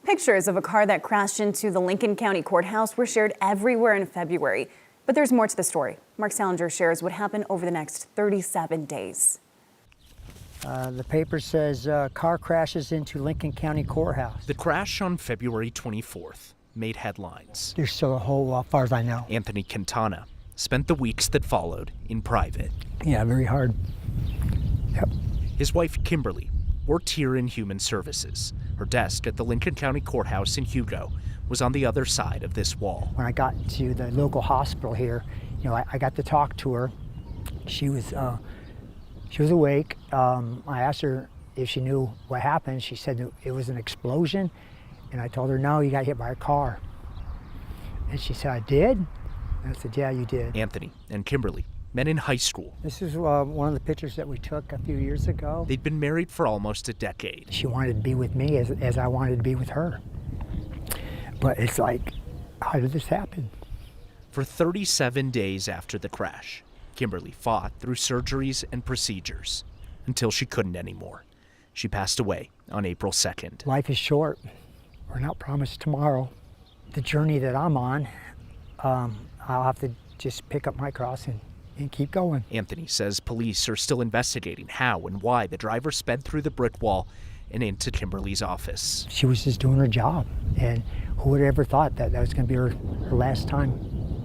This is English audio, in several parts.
Pictures of a car that crashed into the Lincoln County Courthouse were shared everywhere in February. But there's more to the story. Mark Salinger shares what happened over the next 37 days. The paper says car crashes into Lincoln County Courthouse. The crash on February 24th made headlines. There's still a hole, as far as I know. Anthony Quintana spent the weeks that followed in private. Yeah, very hard. Yep. His wife, Kimberly, worked here in Human Services. Her desk at the Lincoln County Courthouse in Hugo was on the other side of this wall. When I got to the local hospital here, I got to talk to her. She was awake. I asked her if she knew what happened. She said it was an explosion. And I told her, no, you got hit by a car. And she said, I did? And I said, yeah, you did. Anthony and Kimberly met in high school. This is one of the pictures that we took a few years ago. They'd been married for almost a decade. She wanted to be with me as I wanted to be with her. But it's like, how did this happen? For 37 days after the crash, Kimberly fought through surgeries and procedures until she couldn't anymore. She passed away on April 2nd. Life is short. We're not promised tomorrow. The journey that I'm on, I'll have to just pick up my cross and keep going. Anthony says police are still investigating how and why the driver sped through the brick wall and into Kimberly's office. She was just doing her job, and who would have ever thought that was going to be her last time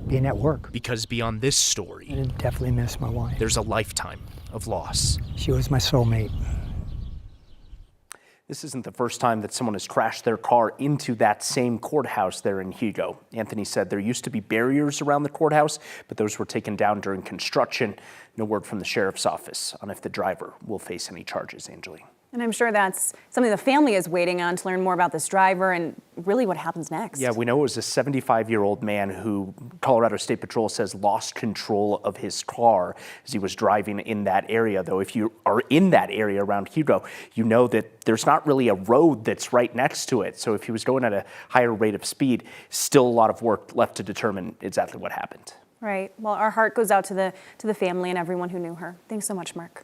being at work? Because beyond this story, I definitely miss my wife. There's a lifetime of loss. She was my soulmate. This isn't the first time that someone has crashed their car into that same courthouse there in Hugo. Anthony said there used to be barriers around the courthouse, but those were taken down during construction. No word from the sheriff's office on if the driver will face any charges, Angeline. And I'm sure that's something the family is waiting on to learn more about this driver and really what happens next. Yeah, we know it was a 75-year-old man who Colorado State Patrol says lost control of his car as he was driving in that area. Though if you are in that area around Hugo, you know that there's not really a road that's right next to it. So if he was going at a higher rate of speed, still a lot of work left to determine exactly what happened. Right. Well, our heart goes out to the family and everyone who knew her. Thanks so much, Mark.